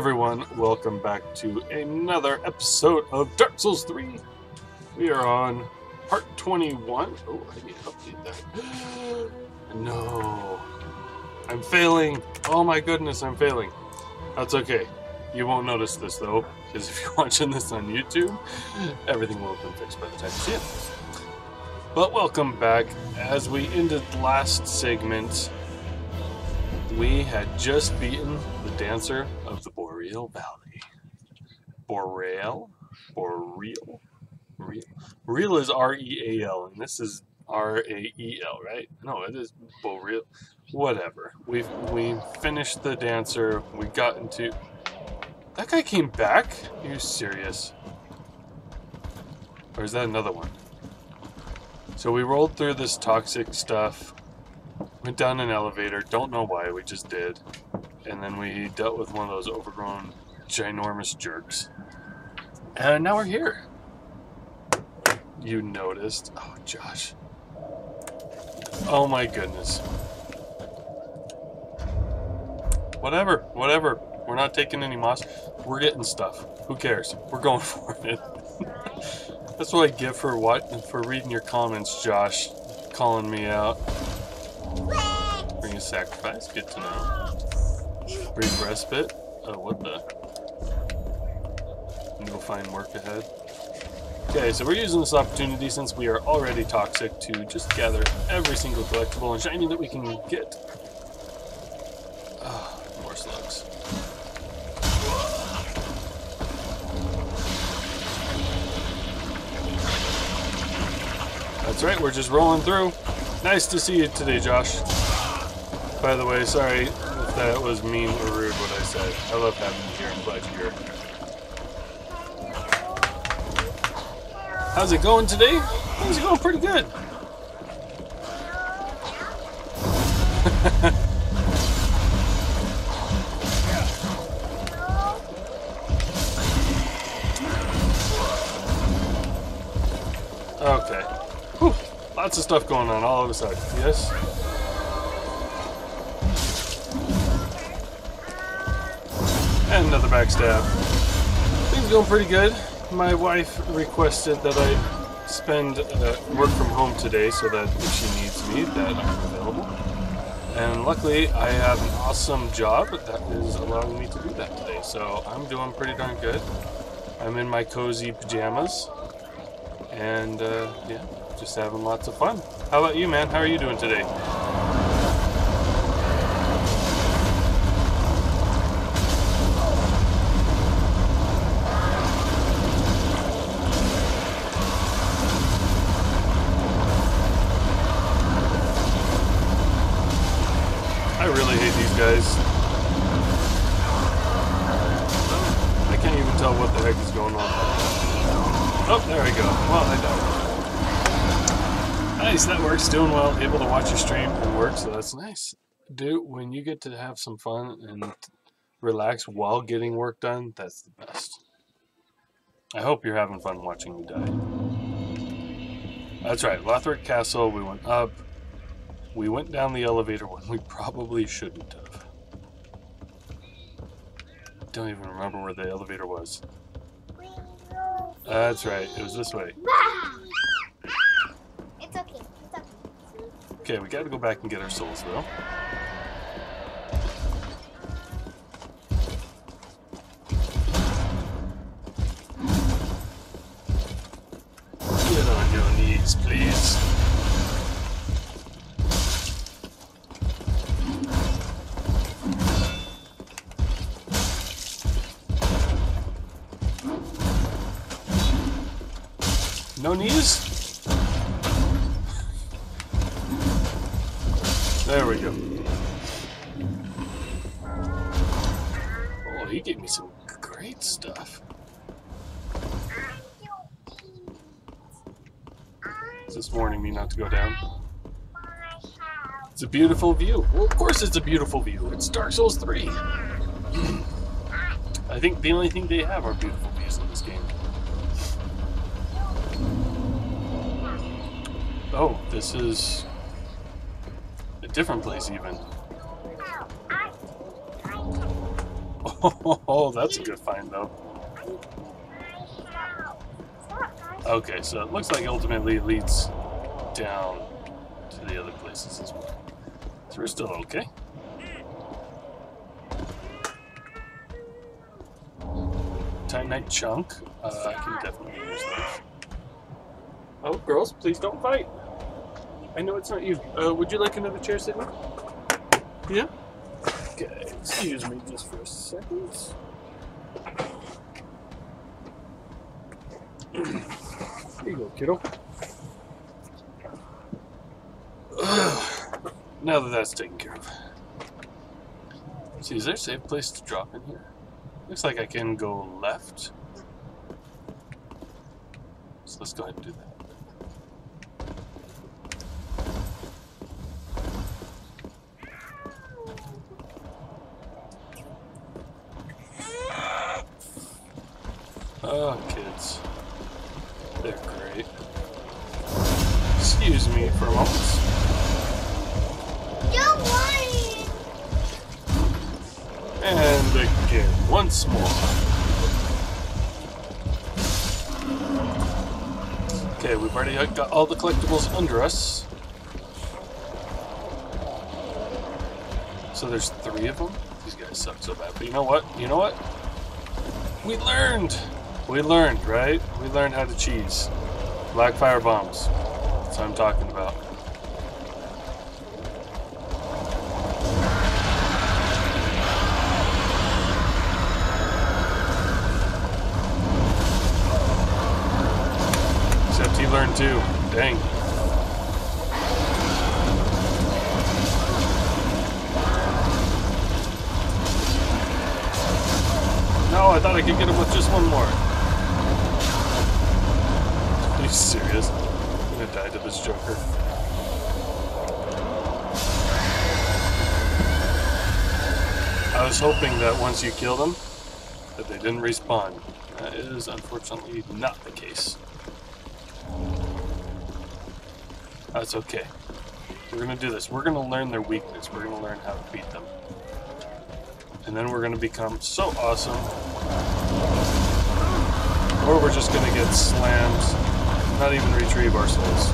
Everyone, welcome back to another episode of Dark Souls 3. We are on part 21. Oh, I need to update that. No. I'm failing. Oh my goodness, I'm failing. That's okay. You won't notice this though, because if you're watching this on YouTube, everything will have been fixed by the time you see it. But welcome back. As we ended last segment, we had just beaten the Dancer of the Boreal Valley. Boreal? Real is R-E-A-L, and this is R-A-E-L, right? No, it is Boreal. Whatever. We finished the Dancer. We got into... That guy came back? Are you serious? Or is that another one? So we rolled through this toxic stuff. Went down an elevator, don't know why, we just did. And then we dealt with one of those overgrown, ginormous jerks. And now we're here. You noticed. Oh, Josh. Oh my goodness. Whatever. We're not taking any moss. We're getting stuff. Who cares? We're going for it. That's what I get for reading your comments, Josh. Calling me out. Bring a sacrifice, good to know. Brief respite. Oh, what the? Go find work ahead. Okay, so we're using this opportunity since we are already toxic to just gather every single collectible and shiny that we can get. Oh, more slugs. That's right, we're just rolling through. Nice to see you today, Josh. By the way, sorry if that was mean or rude what I said. I love having you here. I'm glad you're here. How's it going today? Things are going pretty good. Okay. Whew. Lots of stuff going on all of a sudden. Yes? And another backstab. Things going pretty good. My wife requested that I spend work from home today so that if she needs me, that I'm available. And luckily, I have an awesome job that is allowing me to do that today. So I'm doing pretty darn good. I'm in my cozy pajamas. And yeah, just having lots of fun. How about you, man? How are you doing today? I really hate these guys. I can't even tell what the heck is going on. Oh, there we go. Well, I died. Nice, that works. Doing well. Able to watch your stream and work, so that's nice. Dude, when you get to have some fun and relax while getting work done, that's the best. I hope you're having fun watching me die. That's right. Lothric Castle, we went up. We went down the elevator when we probably shouldn't have. Don't even remember where the elevator was. That's right, it was this way. It's okay. Okay, we gotta go back and get our souls though. Get on your knees, please. No knees? There we go. Oh, he gave me some great stuff. Is this warning me not to go down? It's a beautiful view. Well, of course it's a beautiful view. It's Dark Souls 3. I think the only thing they have are beautiful views in this game. Oh, this is a different place even. Oh, that's a good find, though. Okay, so it looks like ultimately it leads down to the other places as well. So we're still okay. Titanite chunk. I can definitely use that. Oh, girls, please don't fight. I know it's not you. Would you like another chair, Sydney? Yeah? Okay, excuse me just for a second. Here you go, kiddo. Now that that's taken care of. See, is there a safe place to drop in here? Looks like I can go left. So let's go ahead and do that. Oh, kids. They're great. Excuse me for a moment. You're lying! And again, once more. Okay, we've already got all the collectibles under us. So there's 3 of them? These guys suck so bad. But you know what? You know what? We learned! We learned, right? We learned how to cheese. Black fire bombs. That's what I'm talking about. Except he learned too. Dang. No, I thought I could get him with just one more. Are you serious? I'm gonna die to this Joker. I was hoping that once you killed them, that they didn't respawn. That is unfortunately not the case. That's okay. We're gonna do this. We're gonna learn their weakness. We're gonna learn how to beat them. And then we're gonna become so awesome. Or we're just gonna get slammed, not even retrieve our souls.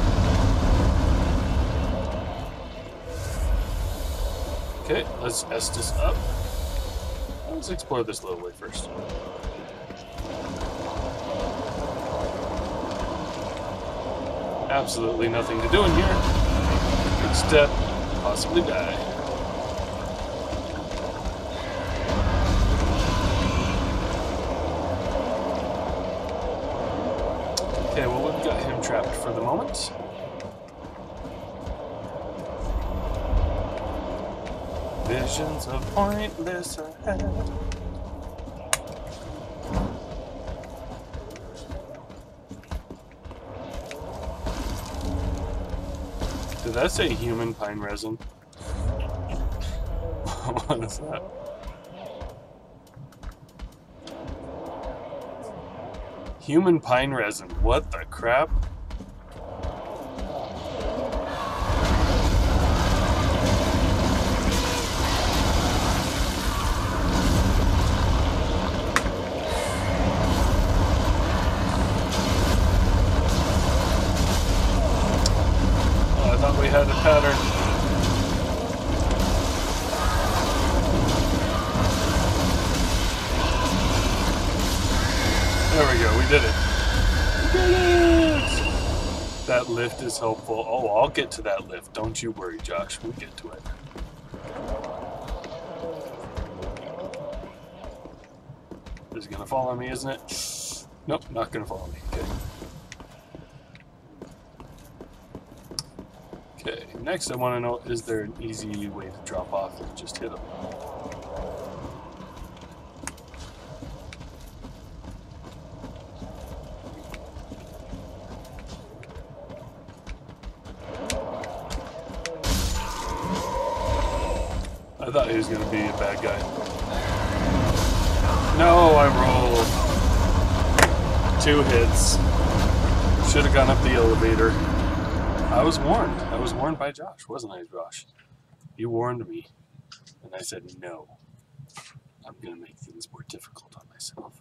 Okay, let's S this up. Let's explore this little way first. Absolutely nothing to do in here, except possibly die. Okay, well, we've got him trapped for the moment. Visions of pointless ahead. Did that say human pine resin? What is that? Human pine resin. What the crap? Oh, I thought we had a pattern. There we go, we did it. We did it! That lift is helpful. Oh, I'll get to that lift. Don't you worry, Josh. We'll get to it. This is gonna fall on me, isn't it? Nope, not gonna fall on me. Okay. Okay, next I want to know, is there an easy way to drop off and just hit them? I thought he was going to be a bad guy. No, I rolled 2 hits. Should have gone up the elevator. I was warned. I was warned by Josh, wasn't I, Josh? You warned me. And I said no. I'm going to make things more difficult on myself.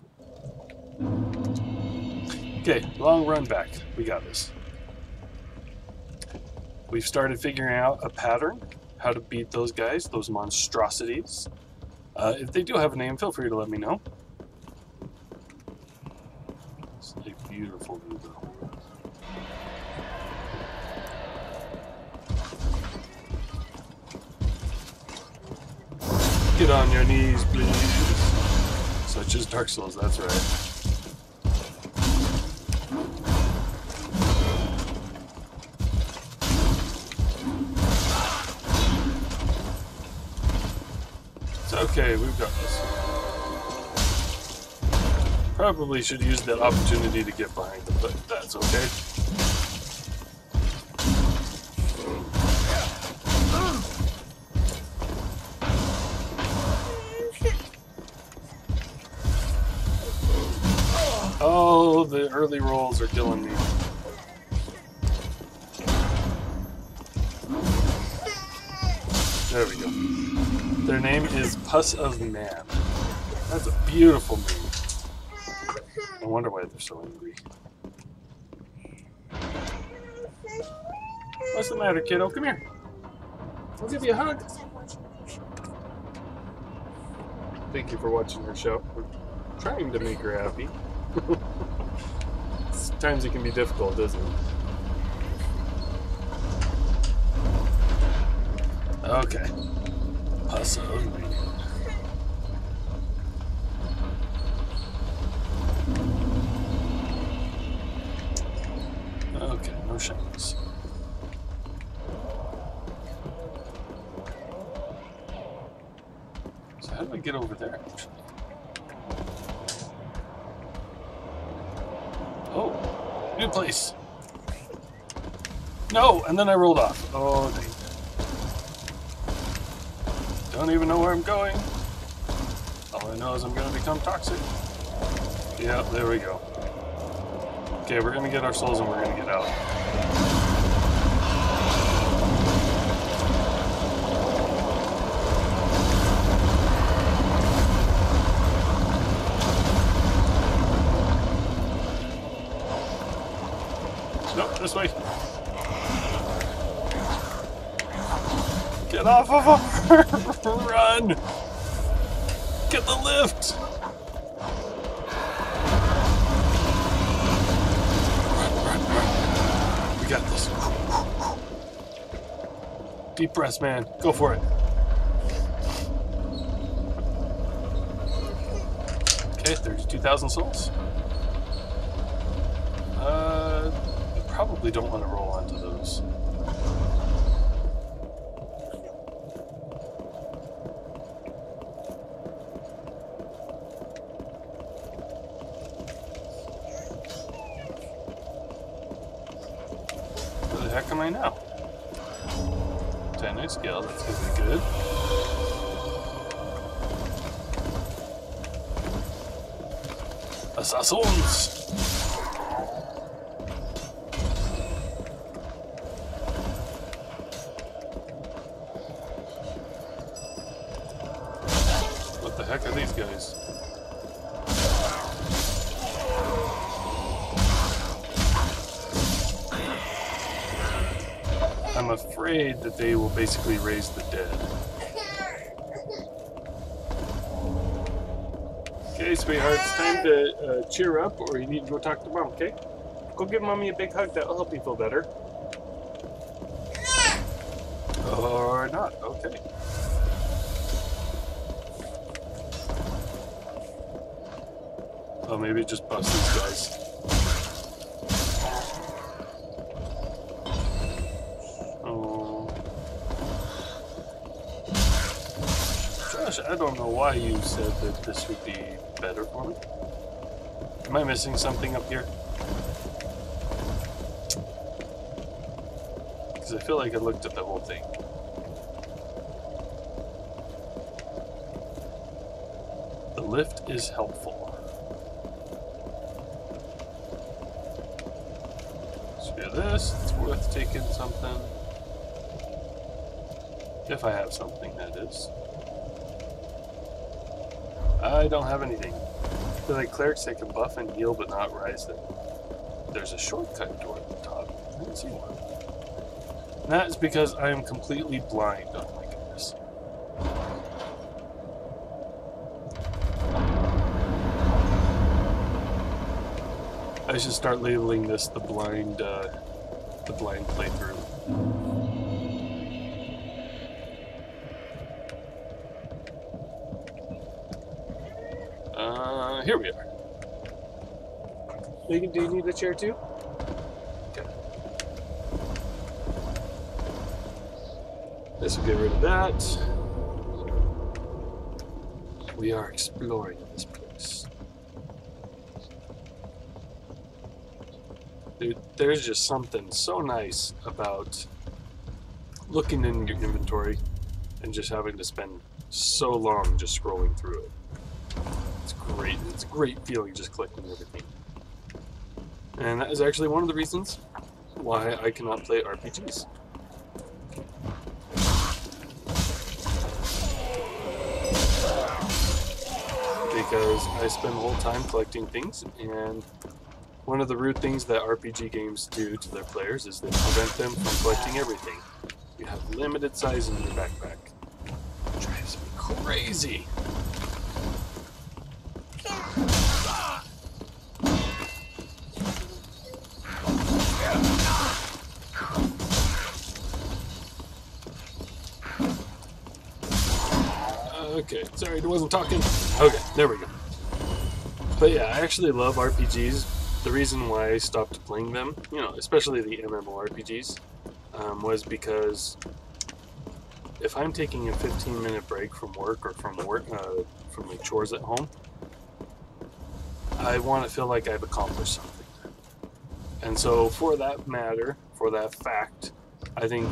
Okay, long run back. We got this. We've started figuring out a pattern, how to beat those guys, those monstrosities. If they do have a name, feel free to let me know. It's a beautiful view, though. Get on your knees, please. Such as Dark Souls, that's right. It's okay, we've got this. Probably should use that opportunity to get behind them, but that's okay. Oh, the early rolls are killing me. There we go. Their name is Pus of Man. That's a beautiful name. I wonder why they're so angry. What's the matter, kiddo? Come here. I'll give you a hug. Thank you for watching her show. We're trying to make her happy. Sometimes it can be difficult, isn't it? Okay. Pus of Man. Okay, no shinies. So how do I get over there, actually? Oh, new place. No, and then I rolled off. Oh, dang. Don't even know where I'm going. All I know is I'm going to become toxic. Yeah, there we go. Okay, we're going to get our souls and we're going to get out. Nope, this way. Get off of her! Run! Get the lift! Run. We got this. Deep breaths, man. Go for it. Okay, 32,000 souls. I probably don't want to roll onto those. Where the heck am I now? 10 skill, that's gonna be good. Assassins! What the heck are these guys? I'm afraid that they will basically raise the dead. Okay, sweetheart, it's time to cheer up, or you need to go talk to Mom, okay? Go give Mommy a big hug, that'll help you feel better. Or not, okay. Oh, maybe just bust these guys. I don't know why you said that this would be better for me. Am I missing something up here? Because I feel like I looked at the whole thing. The lift is helpful. Screw this, it's worth taking something. If I have something, that is. I don't have anything. I feel like clerics, they can buff and heal but not rise them. There's a shortcut door at the top. I didn't see one. And that is because I am completely blind. Oh my goodness. I should start labeling this the blind playthrough. Here we are. Megan, do you need a chair too? Okay. This will get rid of that. We are exploring this place. Dude, there's just something so nice about looking in your inventory and just having to spend so long just scrolling through it. It's great. It's a great feeling just collecting everything. And that is actually one of the reasons why I cannot play RPGs. Because I spend the whole time collecting things, and one of the rude things that RPG games do to their players is they prevent them from collecting everything. You have limited size in your backpack. It drives me crazy. Okay, sorry, I wasn't talking. Okay, there we go. But yeah, I actually love RPGs. The reason why I stopped playing them, you know, especially the MMORPGs, was because if I'm taking a 15-minute break from work or from like chores at home, I want to feel like I've accomplished something. And so for that matter, for that fact, I think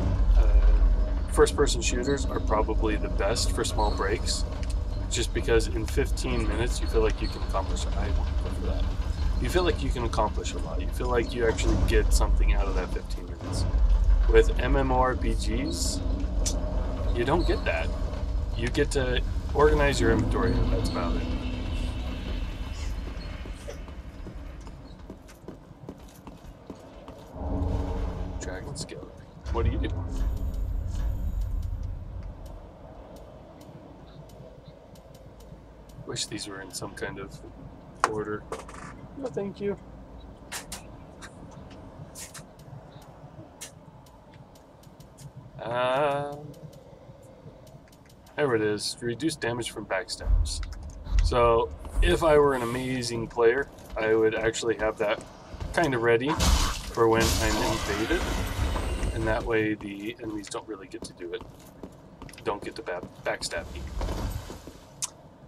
first-person shooters are probably the best for small breaks, just because in 15 minutes you feel like you can accomplish. I want to go for that. You feel like you can accomplish a lot. You feel like you actually get something out of that 15 minutes. With MMORPGs, you don't get that. You get to organize your inventory, and that's about it. Dragon skeleton. What do you do? Wish these were in some kind of order. No, thank you. There it is. Reduce damage from backstabs. So, if I were an amazing player, I would actually have that kind of ready for when I'm invaded, and that way the enemies don't really get to do it. Don't get to backstab me.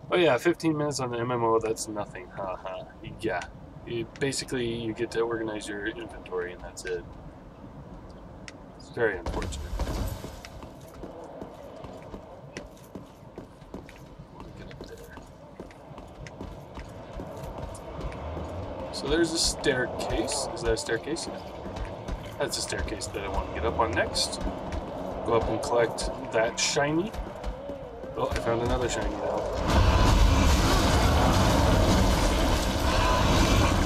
Oh yeah, 15 minutes on the MMO, that's nothing. Haha. Yeah. Basically, you get to organize your inventory, and that's it. It's very unfortunate. Get up there. So there's a staircase. Is that a staircase? Yeah. That's a staircase that I want to get up on next. Go up and collect that shiny. Oh, I found another shiny now.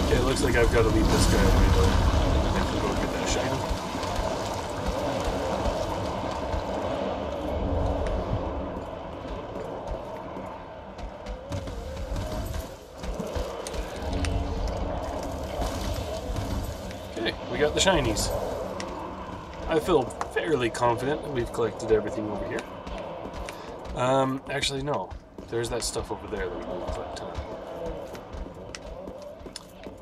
Okay, it looks like I've got to leave this guy away though. I can go get that shiny. Okay, we got the shinies. I feel fairly confident that we've collected everything over here. Actually no. There's that stuff over there that we can collect.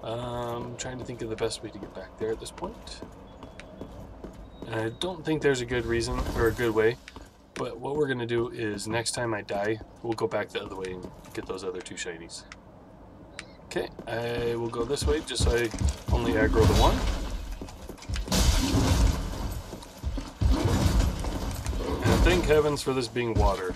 I'm trying to think of the best way to get back there at this point. And I don't think there's a good reason, or a good way, but what we're going to do is next time I die, we'll go back the other way and get those other two shinies. Okay, I will go this way just so I only aggro the one. And thank heavens for this being water.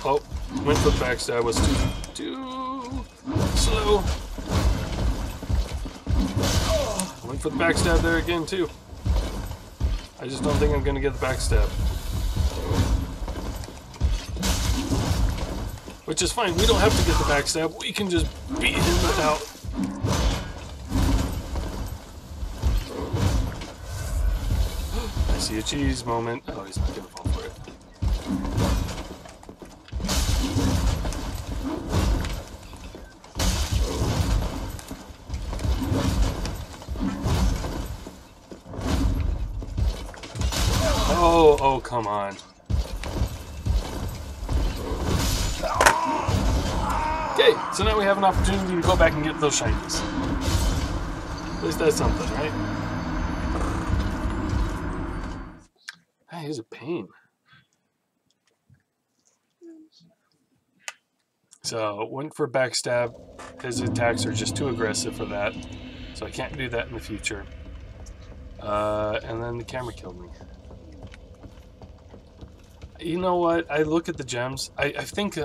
Oh, went for the backstab, was too slow. Went for the backstab there again, too. I just don't think I'm going to get the backstab. Which is fine. We don't have to get the backstab. We can just beat him without... I see a cheese moment. Oh, he's not going to fall for it. Oh, come on. Okay, so now we have an opportunity to go back and get those shinies. At least that's something, right? Hey, he's a pain. So, went for a backstab. His attacks are just too aggressive for that. So I can't do that in the future. And then the camera killed me. You know what? I look at the gems. I think...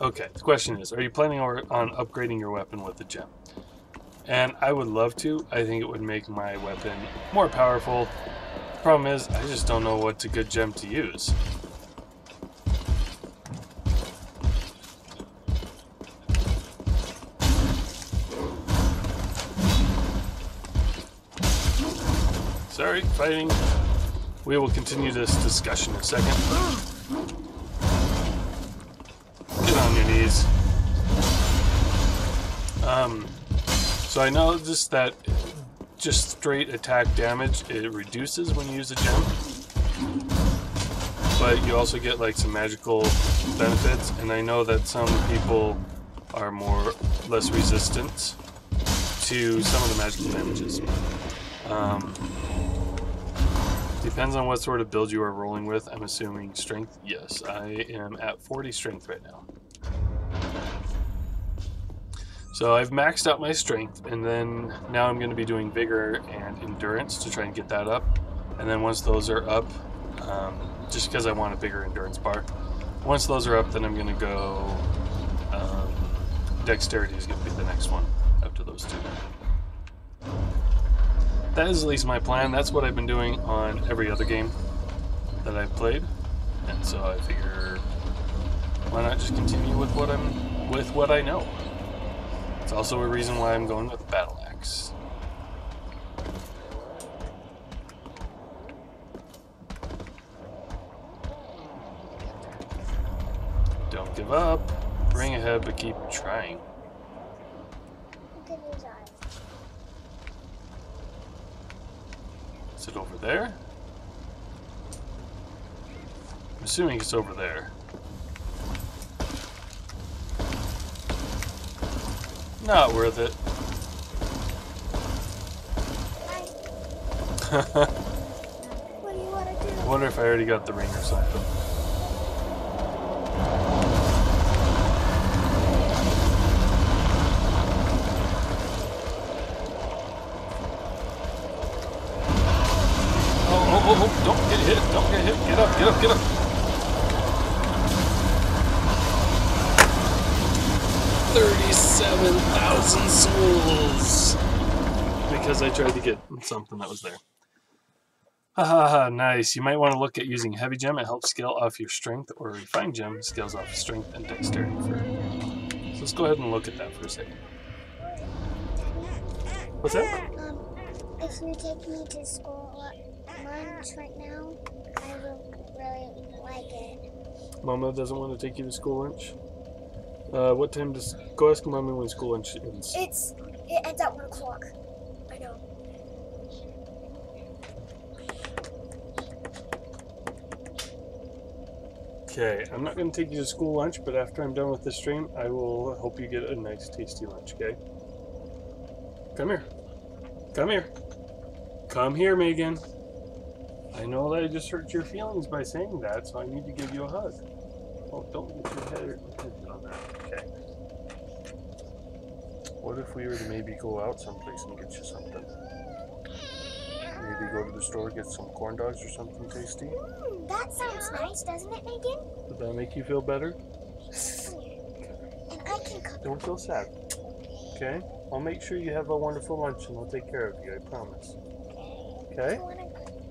okay, the question is, are you planning on upgrading your weapon with the gem? And I would love to. I think it would make my weapon more powerful. Problem is, I just don't know what's a good gem to use. Sorry, fighting. We will continue this discussion in a second. Get on your knees. So I noticed that just straight attack damage, it reduces when you use a gem. But you also get like some magical benefits, and I know that some people are less resistant to some of the magical damages. Depends on what sort of build you are rolling with. I'm assuming strength. Yes, I am at 40 strength right now. So I've maxed out my strength, and then now I'm going to be doing vigor and endurance to try and get that up. And then once those are up, just because I want a bigger endurance bar, once those are up, then I'm going to go dexterity is going to be the next one after those two. That is at least my plan. That's what I've been doing on every other game that I've played, and so I figure why not just continue with what I know. It's also a reason why I'm going with battle axe. Don't give up. Bring ahead, but keep trying. Is it over there? I'm assuming it's over there. Not worth it. What do you want to do? I wonder if I already got the ring or something. Oh, don't get hit, don't get hit. Get up, get up, get up. 37,000 souls! Because I tried to get something that was there. Haha, nice. You might want to look at using heavy gem. It helps scale off your strength, or refined gem scales off strength and dexterity. So let's go ahead and look at that for a second. What's that? If you take me to school lunch right now, I will really like it. Mama doesn't want to take you to school lunch? What time does... Go ask Mommy when school lunch ends. It ends at 1 o'clock. I know. Okay, I'm not going to take you to school lunch, but after I'm done with this stream, I will hope you get a nice, tasty lunch, okay? Come here. Come here. Come here, Megan. I know that I just hurt your feelings by saying that, so I need to give you a hug. Oh, don't get your head on that. Okay. What if we were to maybe go out someplace and get you something? Maybe go to the store, get some corn dogs or something tasty? That sounds nice, doesn't it, Megan? Does that make you feel better? And I can cook. Don't feel sad. Okay? I'll make sure you have a wonderful lunch and I'll take care of you, I promise. Okay?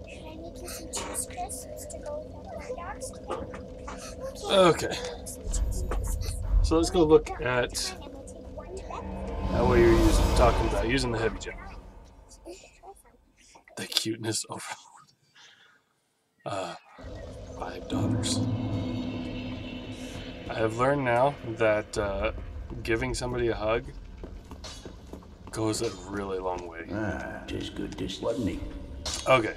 Should I make you some cheese crisps to go with the hot dogs? Okay. So let's go look at what you're talking about, using the heavy gem. The cuteness overload. 5 daughters. I have learned now that giving somebody a hug goes a really long way. Tis good this wasn't he? Okay.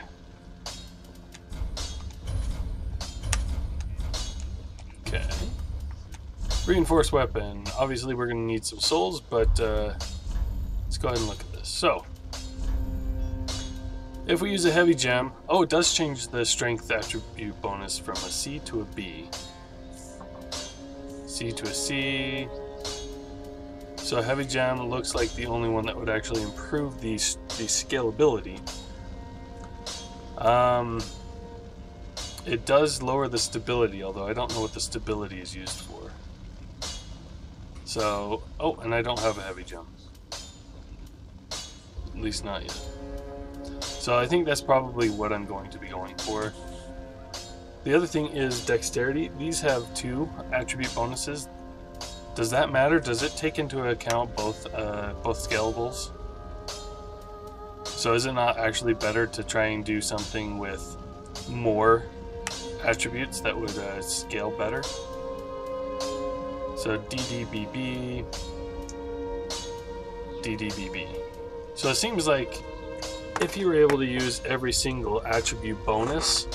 Okay. Reinforced weapon. Obviously we're going to need some souls, but let's go ahead and look at this. So, if we use a heavy gem... Oh, it does change the strength attribute bonus from a C to a B. C to a C. So a heavy gem looks like the only one that would actually improve the scalability. It does lower the stability, although I don't know what the stability is used for. So, oh, and I don't have a heavy gem. At least not yet. So I think that's probably what I'm going to be going for. The other thing is dexterity. These have 2 attribute bonuses. Does that matter? Does it take into account both scalables? So is it not actually better to try and do something with more attributes that would scale better? So DDBB, DDBB. So it seems like if you were able to use every single attribute bonus,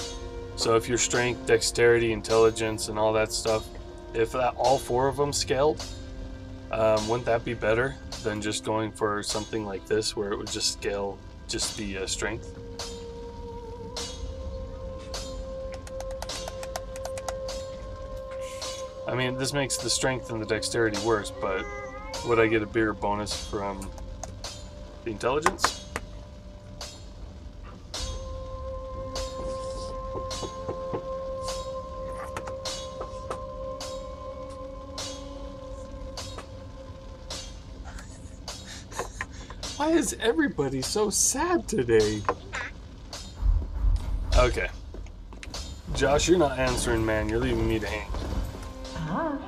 so if your strength, dexterity, intelligence, and all that stuff, if all 4 of them scaled, wouldn't that be better than just going for something like this where it would just scale just the strength? I mean, this makes the strength and the dexterity worse, but would I get a bigger bonus from the intelligence? Why is everybody so sad today? Okay. Josh, you're not answering, man. You're leaving me to hang.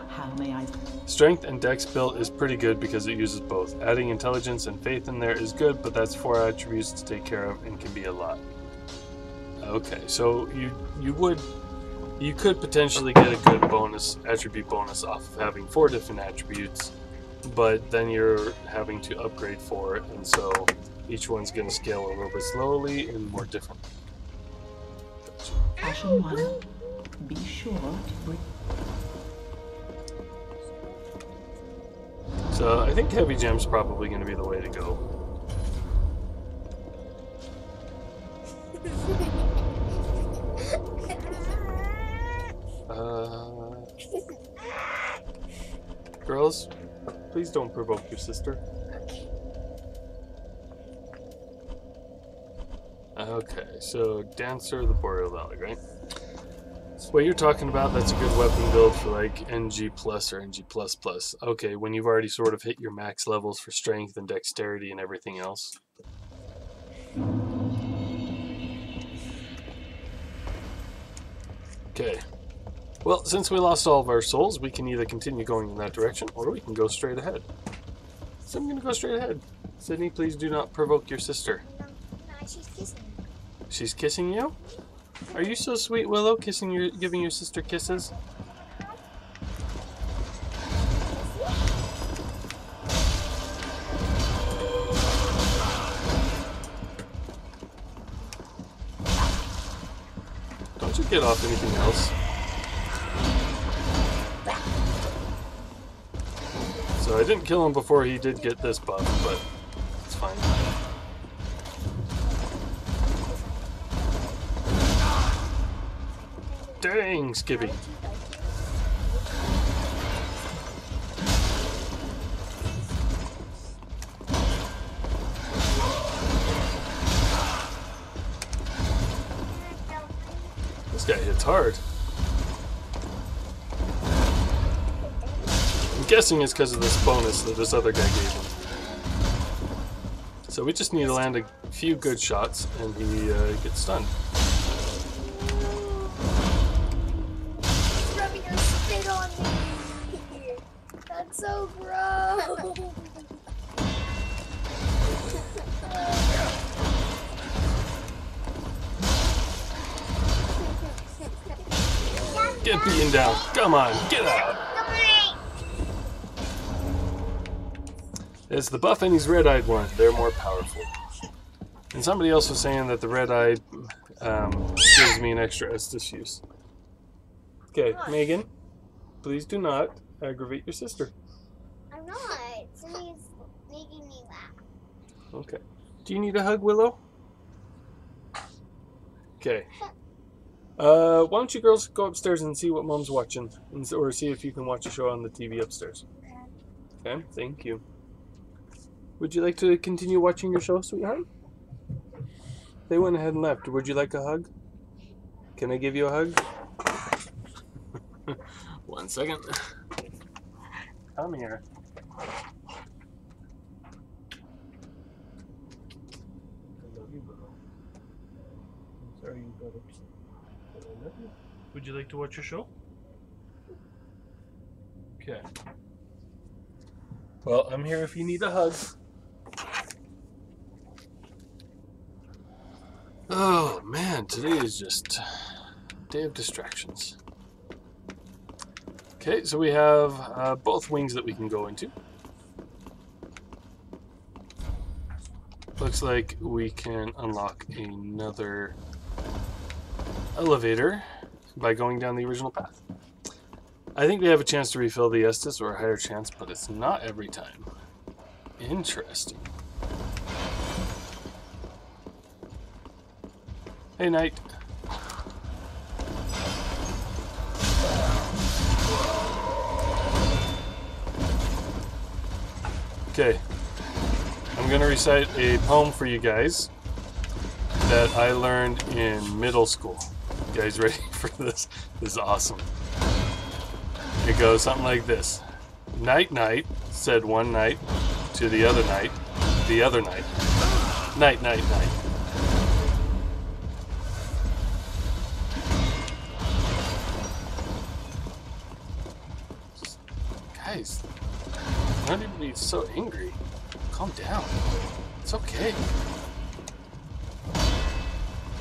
How may I? Strength and dex build is pretty good because it uses both. Adding intelligence and faith in there is good, but that's 4 attributes to take care of and can be a lot. Okay, so you could potentially get a good attribute bonus off of having 4 different attributes, but then you're having to upgrade for it, and so each one's going to scale a little bit slowly and more differently. Fashion 1, be sure to bring... So I think heavy gem's probably going to be the way to go. Girls, please don't provoke your sister. Okay, so Dancer of the Boreal Valley, right? What you're talking about, that's a good weapon build for like NG plus or NG plus plus. Okay, when you've already sort of hit your max levels for strength and dexterity and everything else. Okay. Well, since we lost all of our souls, we can either continue going in that direction or we can go straight ahead. So I'm going to go straight ahead. Sydney, please do not provoke your sister. No, she's kissing me. She's kissing you? Are you so sweet, Willow, giving your sister kisses? Don't you get off anything else? So I didn't kill him before he did get this buff, but it's fine. Dang, Skippy. This guy hits hard. I'm guessing it's because of this bonus that this other guy gave him. So we just need to land a few good shots, and he gets stunned. He's rubbing your spit on me. That's so gross. Get beaten down. Come on, get out. It's the buff and he's red-eyed one. They're more powerful. And somebody else was saying that the red-eyed gives me an extra Estus use. Okay, Megan, please do not aggravate your sister. I'm not. Somebody's making me laugh. Okay. Do you need a hug, Willow? Okay. Why don't you girls go upstairs and see what Mom's watching, or see if you can watch a show on the TV upstairs. Okay, thank you. Would you like to continue watching your show, sweetheart? They went ahead and left. Would you like a hug? Can I give you a hug? 1 second. Come here. I love you, Willow. I'm sorry you got upset. But I love you. Would you like to watch your show? Okay. Well, I'm here if you need a hug. Oh man, today is just a day of distractions. Okay, so we have both wings that we can go into. Looks like we can unlock another elevator by going down the original path. I think we have a chance to refill the Estus, or a higher chance, but it's not every time. Interesting. Hey, Knight. Okay. I'm going to recite a poem for you guys that I learned in middle school. You guys ready for this? This is awesome. It goes something like this. Night, night, said one night to the other night, night, night, night. Guys, not everybody is so angry. Calm down. It's okay.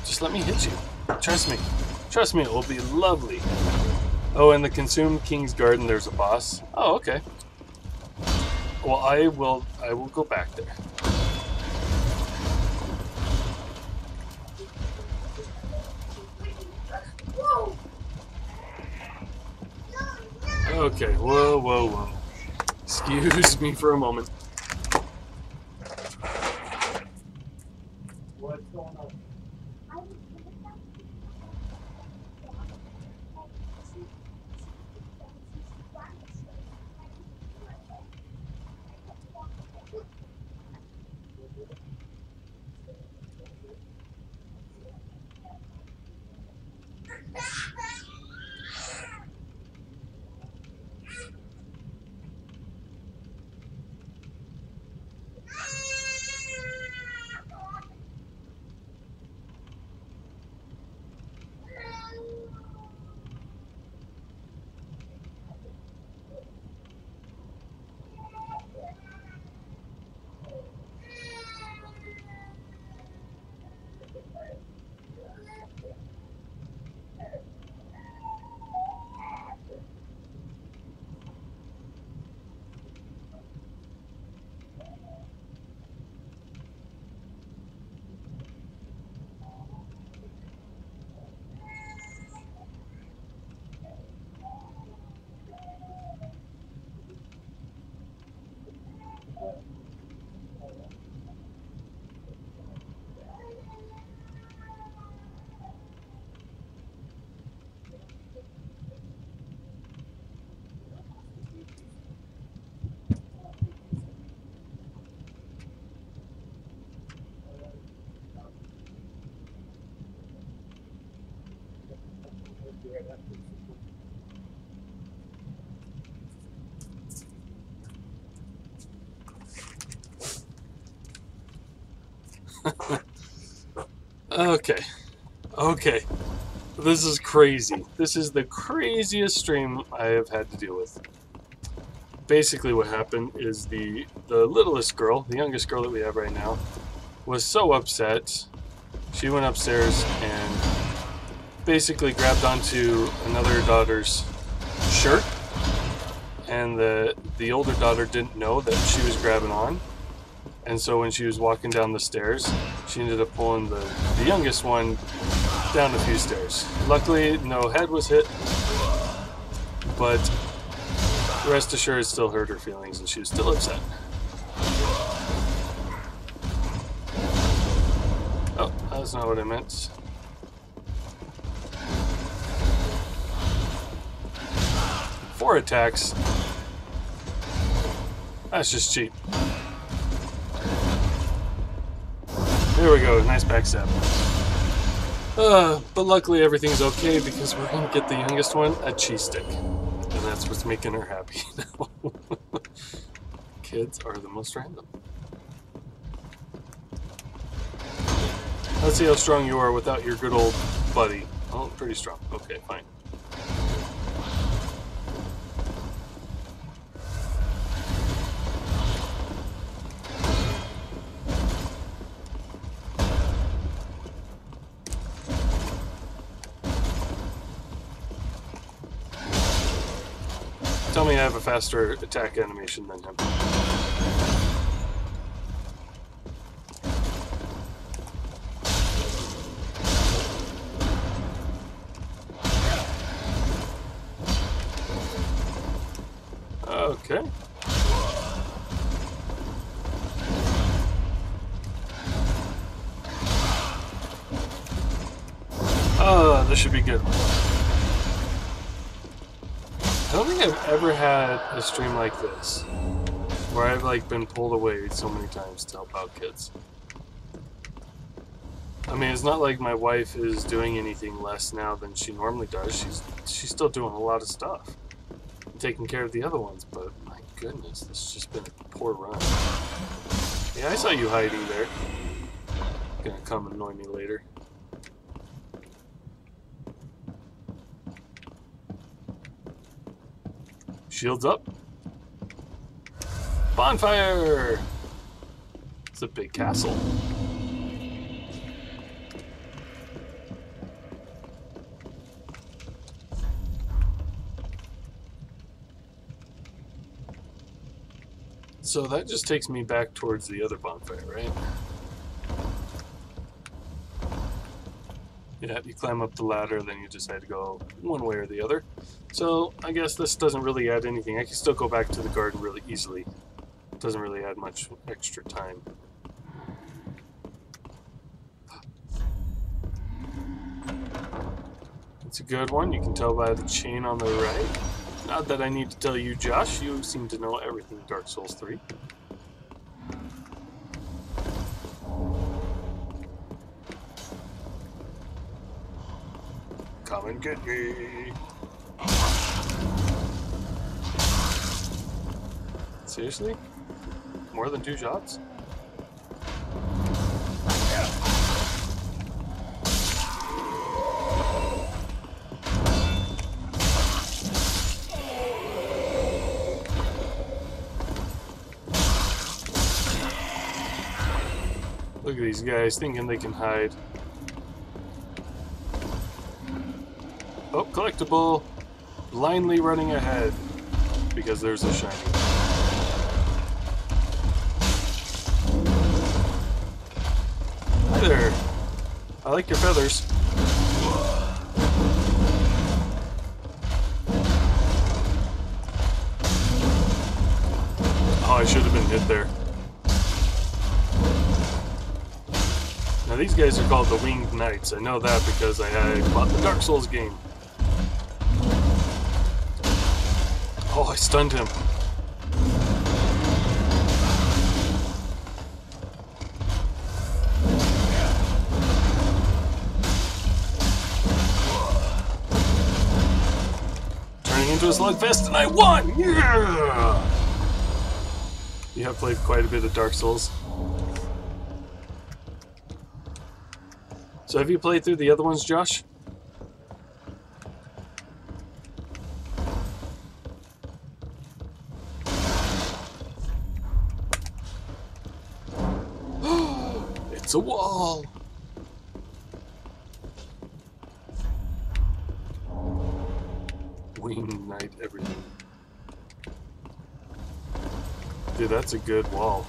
Just let me hit you. Trust me. Trust me, it will be lovely. Oh, in the Consumed King's Garden, there's a boss. Oh, okay. Well, I will go back there. Okay, whoa, whoa, whoa. Excuse me for a moment. What's going on? Okay. Okay. This is crazy. This is the craziest stream I have had to deal with. Basically what happened is the littlest girl, the youngest girl that we have right now, was so upset. She went upstairs and basically grabbed onto another daughter's shirt, and the older daughter didn't know that she was grabbing on, and so when she was walking down the stairs, she ended up pulling the youngest one down a few stairs. Luckily, no head was hit, but rest assured it still hurt her feelings and she was still upset. Oh, that's not what I meant. Four attacks. That's just cheap. There we go, nice backstab. But luckily everything's okay because we're gonna get the youngest one a cheese stick. And that's what's making her happy now. Kids are the most random. Let's see how strong you are without your good old buddy. Oh, pretty strong. Okay, fine. Tell me I have a faster attack animation than him. Okay. Oh, this should be good. I don't think I've ever had a stream like this, where I've like been pulled away so many times to help out kids. I mean, it's not like my wife is doing anything less now than she normally does. She's still doing a lot of stuff, taking care of the other ones. But my goodness, this has just been a poor run. Yeah, I saw you hiding there. Gonna come annoy me later. Shields up. Bonfire! It's a big castle. So that just takes me back towards the other bonfire, right? Yeah, you climb up the ladder, then you just had to go one way or the other. So, I guess this doesn't really add anything. I can still go back to the garden really easily. It doesn't really add much extra time. It's a good one. You can tell by the chain on the right. Not that I need to tell you, Josh. You seem to know everything Dark Souls 3. Come and get me. Seriously? More than 2 shots? Look at these guys thinking they can hide. Oh, collectible! Blindly running ahead because there's a shiny. Hi there! I like your feathers. Oh, I should have been hit there. Now these guys are called the Winged Knights. I know that because I bought the Dark Souls game. Oh, I stunned him. Turning into a slugfest and I won! Yeah! You have played quite a bit of Dark Souls. So have you played through the other ones, Josh? It's a wall! Wing Knight everything. Dude, that's a good wall.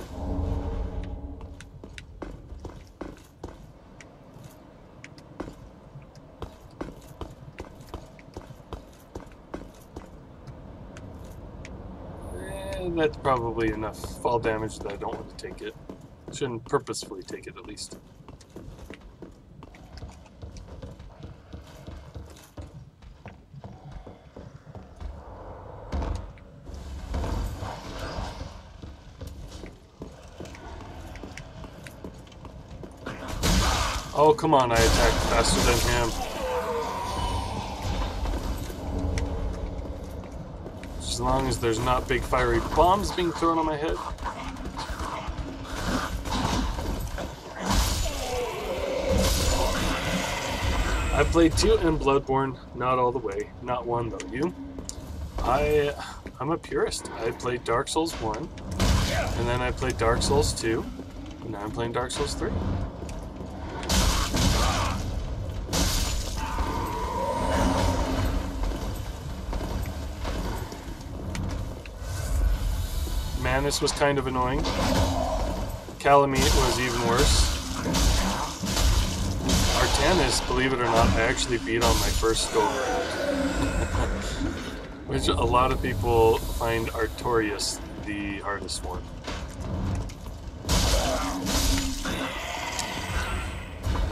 That's probably enough fall damage that I don't want to take it. Shouldn't purposefully take it, at least. Oh, come on, I attacked faster than him. As long as there's not big fiery bombs being thrown on my head. I played 2 in Bloodborne, not all the way. Not 1 though. You? I'm a purist. I played Dark Souls 1, and then I played Dark Souls 2, and now I'm playing Dark Souls 3. Manus was kind of annoying. Calamite was even worse. Artanis, believe it or not, I actually beat on my first go around. Which a lot of people find Artorias the hardest one.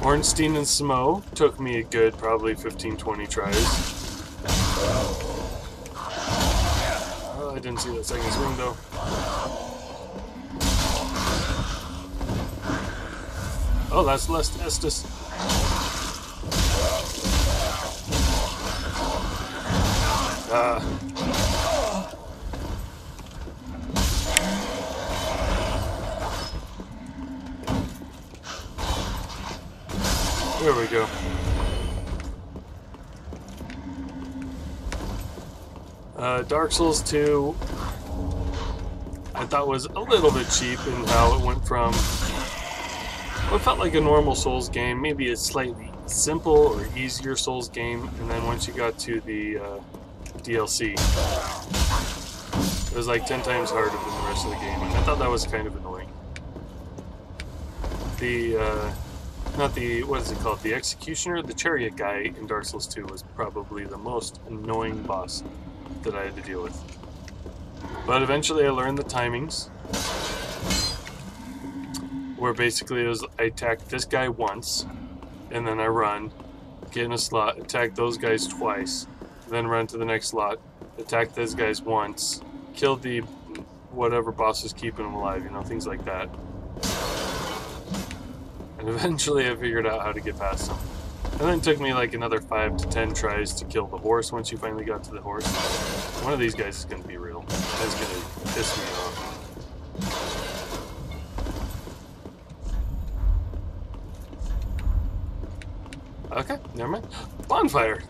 Ornstein and Smo took me a good probably 15-20 tries. Oh, I didn't see that second swing though. Oh, that's less Estus. There we go. Dark Souls 2, I thought was a little bit cheap in how it went from what felt like a normal Souls game, maybe a slightly simple or easier Souls game, and then once you got to the DLC, it was like 10 times harder than the rest of the game, and I thought that was kind of annoying. What is it called? The Executioner? The Chariot guy in Dark Souls 2 was probably the most annoying boss that I had to deal with. But eventually I learned the timings, where basically it was I attack this guy once, and then I run, get in a slot, attack those guys twice, then run to the next slot, attack those guys once, kill the whatever boss is keeping them alive, you know, things like that. And eventually I figured out how to get past them. And then it took me like another 5 to 10 tries to kill the horse once you finally got to the horse. One of these guys is going to be real. That's going to piss me off. Okay, never mind. Bonfire!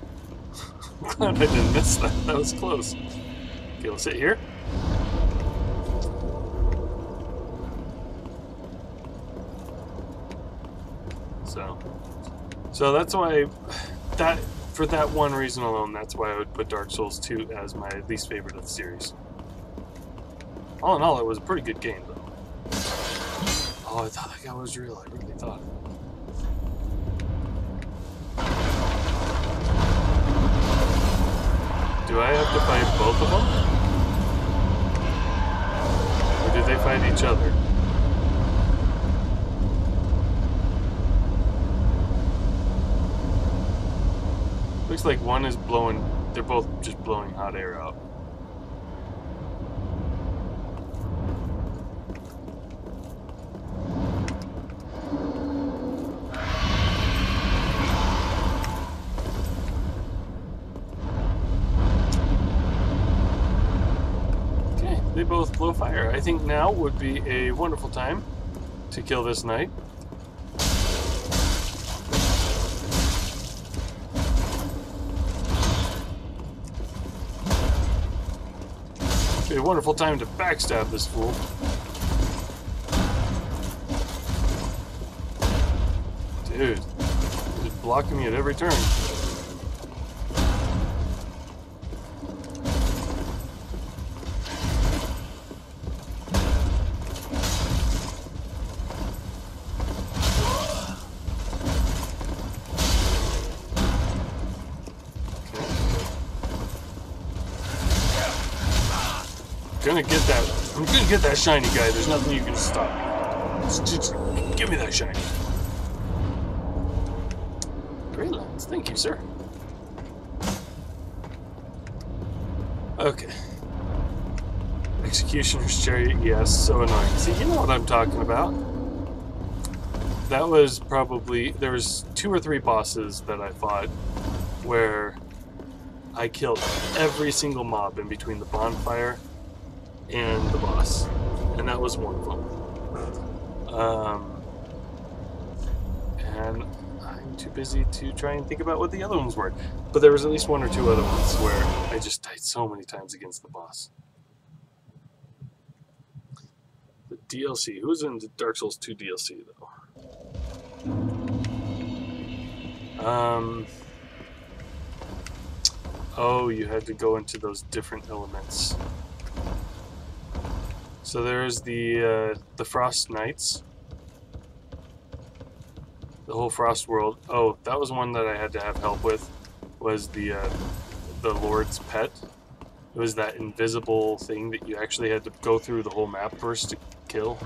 I'm glad I didn't miss that. That was close. Okay, we'll sit here. So that's why, for that one reason alone, that's why I would put Dark Souls 2 as my least favorite of the series. All in all, it was a pretty good game, though. Oh, I thought that guy was real. I really thought. Do I have to fight both of them? Or do they fight each other? Looks like one is blowing, they're both just blowing hot air out. Okay, they both blow fire. I think now would be a wonderful time to kill this knight. a wonderful time to backstab this fool. Dude, he's blocking me at every turn. I'm gonna get that shiny guy. There's nothing you can stop me. Just give me that shiny. Great lines. Thank you, sir. Okay. Executioner's Chariot, yes, so annoying. See, you know what I'm talking about. That was probably... There was 2 or 3 bosses that I fought where I killed every single mob in between the bonfire and the boss. And that was one of them. And I'm too busy to try and think about what the other ones were. But there was at least 1 or 2 other ones where I just died so many times against the boss. The DLC. Who's in the Dark Souls 2 DLC, though? Oh, you had to go into those different elements. So there's the Frost Knights. The whole Frost world. Oh, that was one that I had to have help with. Was the Lord's Pet. It was that invisible thing that you actually had to go through the whole map first to kill.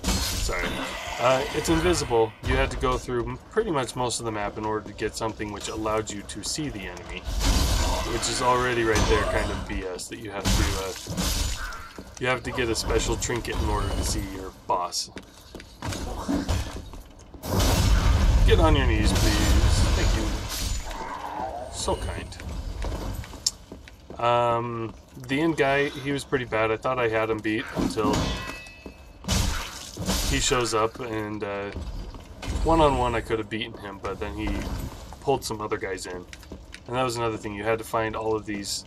Sorry. It's invisible. You had to go through pretty much most of the map in order to get something which allowed you to see the enemy. Which is already right there kind of BS, that you have to get a special trinket in order to see your boss. Get on your knees, please. Thank you. So kind. The end guy, he was pretty bad. I thought I had him beat until he shows up, and one-on-one I could have beaten him, but then he pulled some other guys in. And that was another thing. You had to find all of these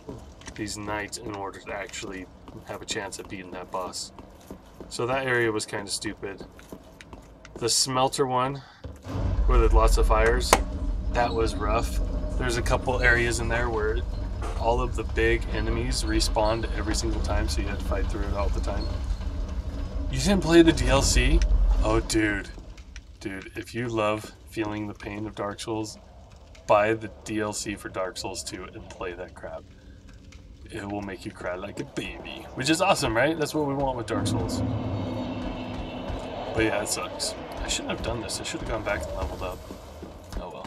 knights in order to actually have a chance at beating that boss. So that area was kind of stupid. The smelter one, where there's lots of fires, that was rough. There's a couple areas in there where all of the big enemies respawned every single time, so you had to fight through it all the time. You didn't play the DLC? Oh, dude. Dude, if you love feeling the pain of Dark Souls, buy the DLC for Dark Souls 2 and play that crap. It will make you cry like a baby. Which is awesome, right? That's what we want with Dark Souls. But yeah, it sucks. I shouldn't have done this. I should have gone back and leveled up. Oh well.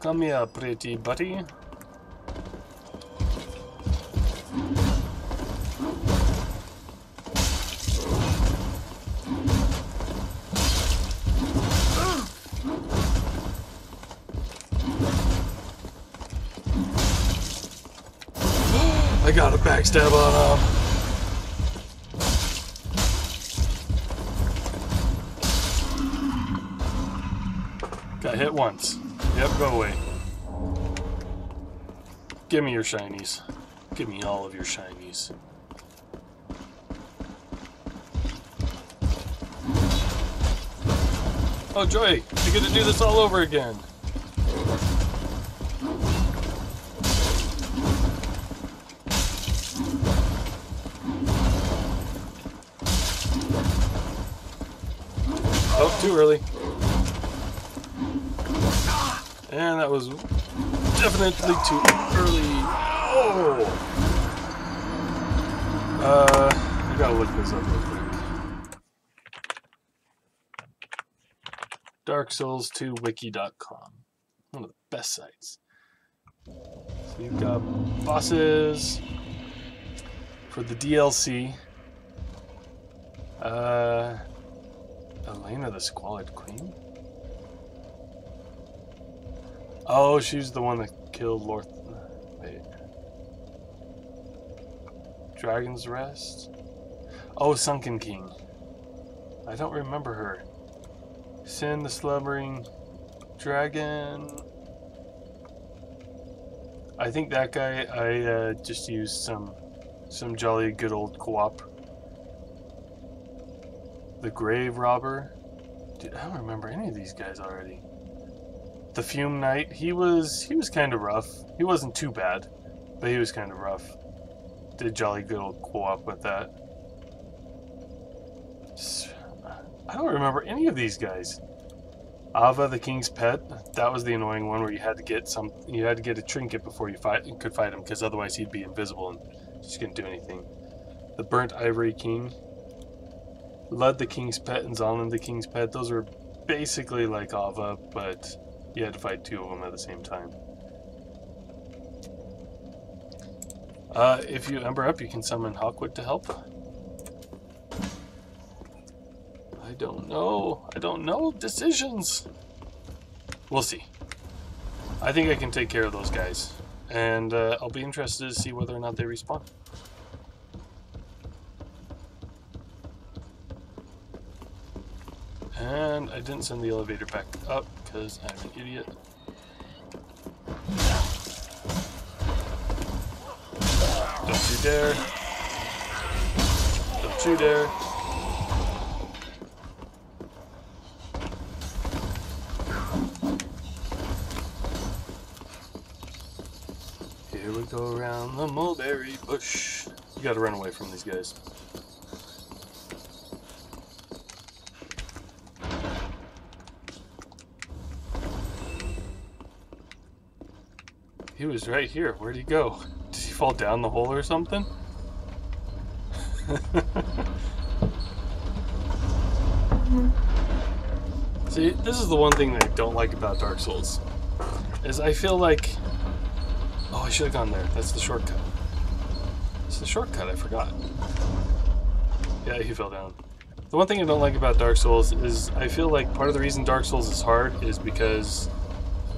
Come here, pretty buddy. I got a backstab on him. Got hit once. Yep, go away. Give me your shinies. Give me all of your shinies. Oh, joy! You get to do this all over again. Oh, too early. And that was definitely too early. Oh! I gotta look this up real quick. DarkSouls2wiki.com. One of the best sites. So you've got bosses for the DLC. Elena the Squalid Queen? Oh, she's the one that killed Lord... Wait. Dragon's Rest? Oh, Sunken King. I don't remember her. Sin the Slumbering Dragon... I think that guy, I just used some jolly good old co-op. The Grave Robber. Dude, I don't remember any of these guys already. The Fume Knight, he was kind of rough. He wasn't too bad, but he was kind of rough. Did jolly good old co-op with that. I don't remember any of these guys. Ava, the King's Pet, that was the annoying one where you had to get a trinket before you could fight him, because otherwise he'd be invisible and just couldn't do anything. The Burnt Ivory King. Lud, the King's Pet, and Zalman, the King's Pet, those were basically like Ava, but you had to fight two of them at the same time. If you ember up, you can summon Hawkwood to help. I don't know. Decisions. We'll see. I think I can take care of those guys. And I'll be interested to see whether or not they respawn. And I didn't send the elevator back up because I'm an idiot. Don't you dare. Don't you dare. Here we go around the mulberry bush. You gotta run away from these guys. He was right here. Where'd he go? Did he fall down the hole or something? See, this is the one thing that I don't like about Dark Souls. Is I feel like... Oh, I should have gone there. That's the shortcut. It's the shortcut, I forgot. Yeah, he fell down. The one thing I don't like about Dark Souls is I feel like part of the reason Dark Souls is hard is because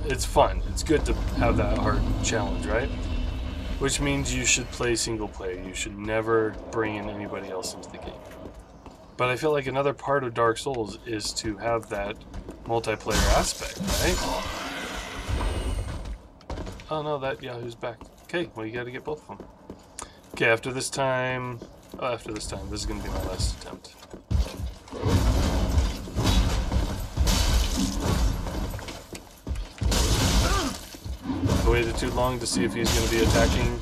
it's fun. It's good to have that hard challenge, right? Which means you should play single player. You should never bring in anybody else into the game. But I feel like another part of Dark Souls is to have that multiplayer aspect, right? Oh no, that Yahoo's back. Okay, well you gotta get both of them. Okay, after this time, this is gonna be my last attempt. I waited too long to see if he's gonna be attacking.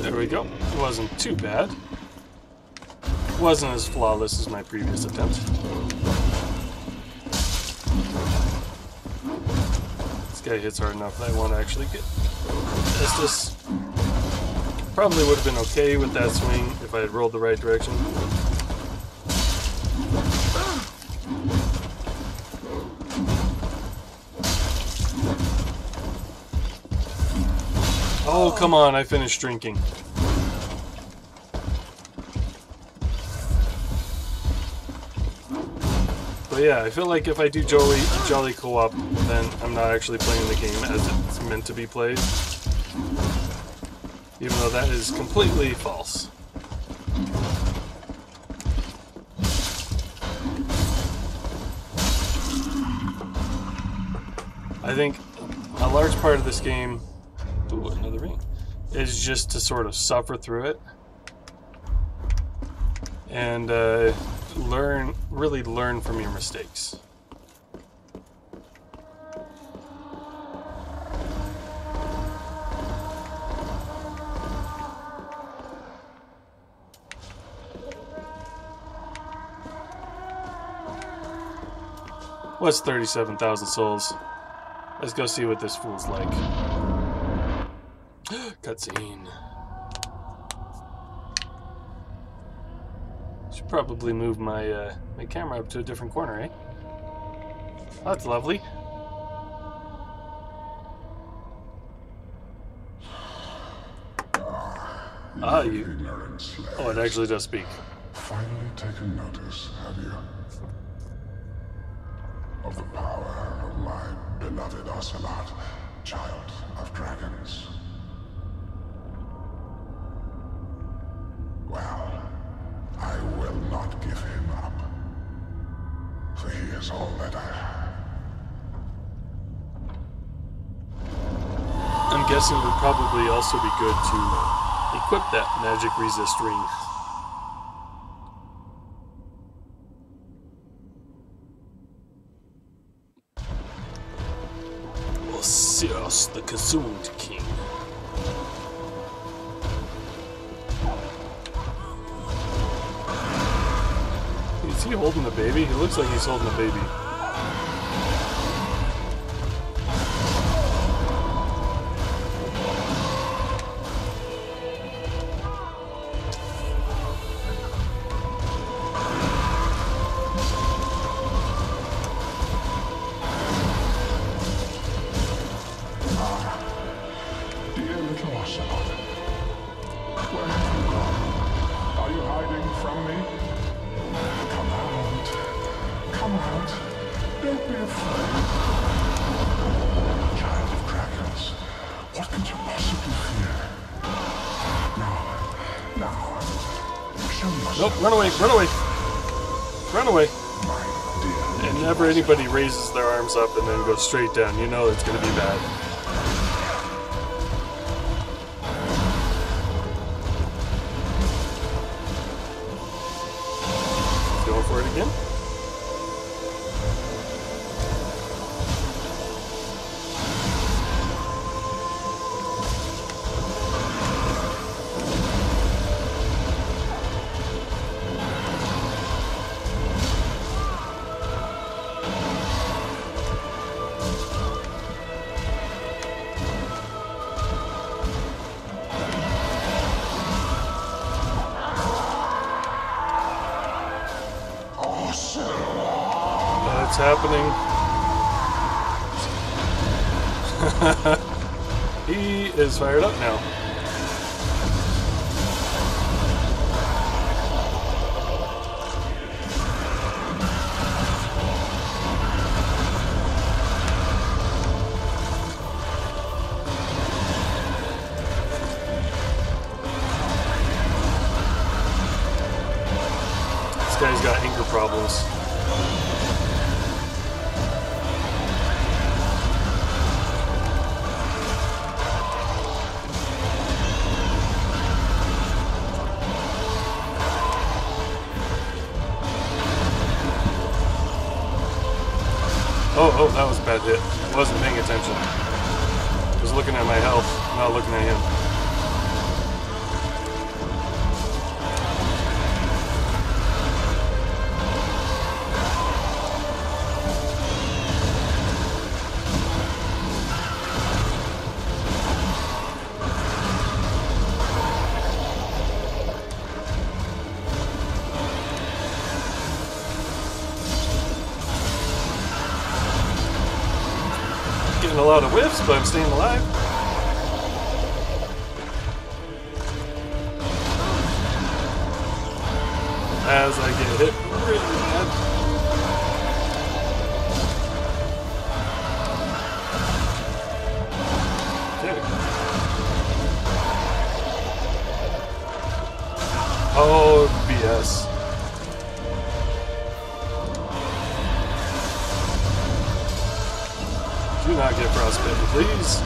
There we go. It wasn't too bad. Wasn't as flawless as my previous attempt. This guy hits hard enough that I want to actually get Estus. Probably would have been okay with that swing if I had rolled the right direction. Oh, come on, I finished drinking. But yeah, I feel like if I do jolly co-op, then I'm not actually playing the game as it's meant to be played. Even though that is completely false. I think a large part of this game, ooh, another ring, is just to sort of suffer through it and really learn from your mistakes. What's 37,000 souls? Let's go see what this fool's like. Cutscene. Should probably move my my camera up to a different corner, eh? Oh, that's lovely. Ah, You you. ignorant slave. Oh, it actually does speak. Finally taken notice, have you? Of the power of my beloved Ocelot, child of dragons. Well, I will not give him up. For he is all that I have. I'm guessing it would probably also be good to equip that magic resist ring. Osiris, the Consumed King. Is he holding the baby? He looks like he's holding the baby. Dear little Ocelot, where have you gone? Are you hiding from me? Come out. Come out. Don't be afraid. Child of dragons, what could you possibly fear? Now, show yourself. Nope, run away, run away! Run away! My dear And never anybody raises their arms up and then goes straight down. You know it's gonna be bad. Going for it again? It's happening. He is fired up now. This guy's got anger problems. Oh, that was a bad hit. I wasn't paying attention. I was looking at my health, not looking at him. Getting a lot of whiffs, but I'm staying alive. As I get hit really bad. Okay. Oh, BS. Do not get frostbitten, please.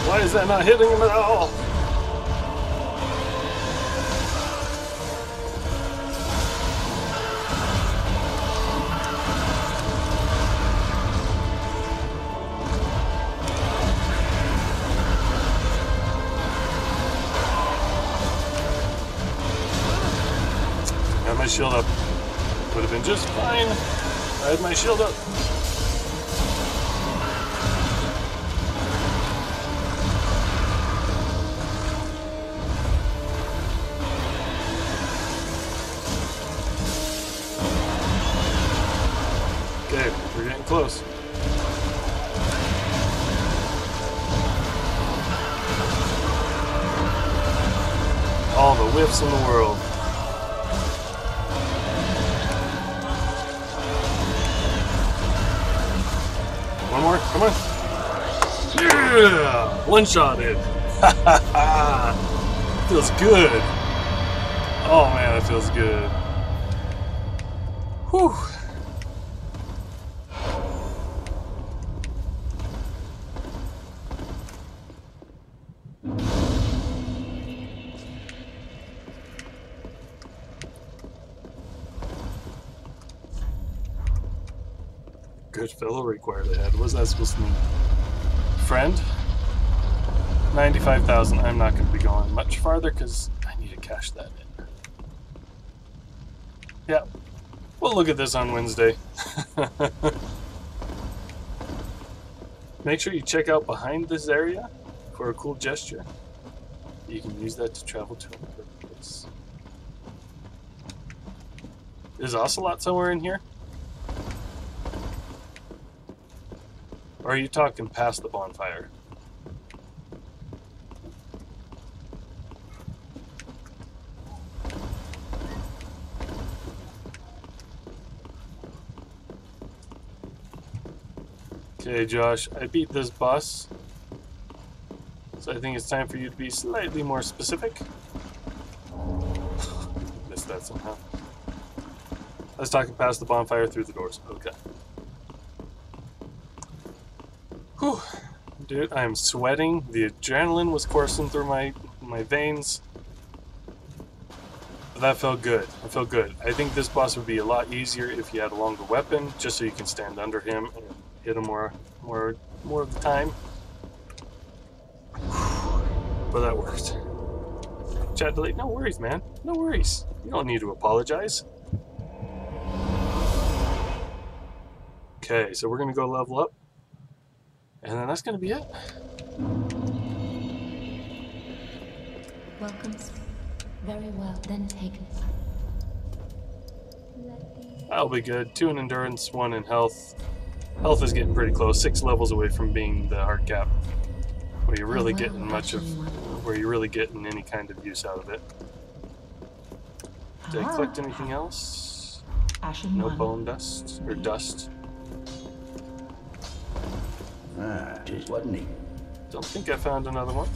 Why is that not hitting him at all? Got my shield up. Would have been just fine. I had my shield up. close. All the whiffs in the world. One more, come on. Yeah! One-shotted. Feels good. Oh man, it feels good. Whew. Good fellow required ahead. What's that supposed to mean? Friend? 95,000. I'm not going to be going much farther because I need to cash that in. Yeah. We'll look at this on Wednesday. Make sure you check out behind this area for a cool gesture. You can use that to travel to another place. Is Ocelot somewhere in here? Or are you talking past the bonfire? Okay, Josh, I beat this boss, so I think it's time for you to be slightly more specific. Missed that somehow. I was talking past the bonfire through the doors. Okay. Whew. Dude, I am sweating. The adrenaline was coursing through my veins. But that felt good. I felt good. I think this boss would be a lot easier if you had a longer weapon, just so you can stand under him and hit him more of the time. But that worked. Chat delete. No worries, man. No worries. You don't need to apologize. Okay, so we're gonna go level up. And then that's going to be it. Welcome. Very well, then taken. That'll be good. 2 in endurance, 1 in health. Health is getting pretty close. 6 levels away from being the hard cap, where you're really getting any kind of use out of it. Did I collect anything else? No bone dust or dust. Ah, just wasn't he? Don't think I found another one.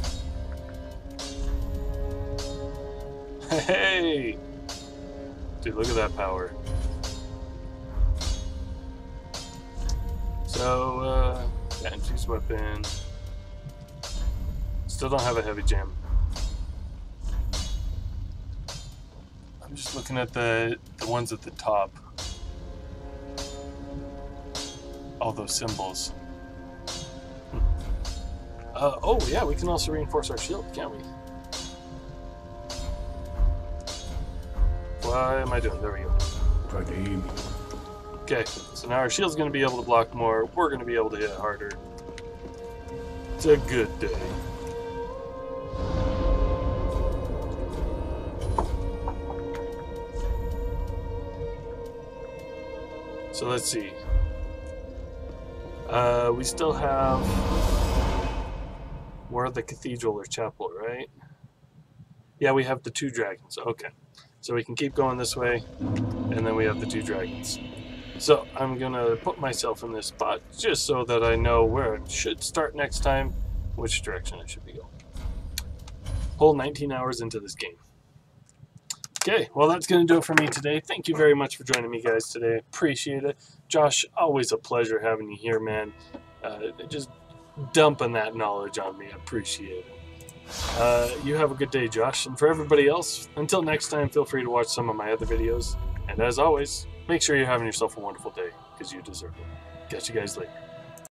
Hey! Dude, look at that power. So, infused weapon. Still don't have a heavy gem. I'm just looking at the ones at the top. All those symbols. Oh yeah, we can also reinforce our shield, can't we? What am I doing? There we go. Okay, so now our shield's going to be able to block more. We're going to be able to hit harder. It's a good day. So let's see. We still have more of the cathedral or chapel, right? Yeah, we have the 2 dragons. Okay. So we can keep going this way, and then we have the 2 dragons. So I'm going to put myself in this spot just so that I know where I should start next time, which direction I should be going. Whole 19 hours into this game. Okay, well that's going to do it for me today. Thank you very much for joining me, guys, today. Appreciate it. Josh, always a pleasure having you here, man. Just dumping that knowledge on me. I appreciate it. You have a good day, Josh. And for everybody else, until next time, feel free to watch some of my other videos. And as always, make sure you're having yourself a wonderful day, because you deserve it. Catch you guys later.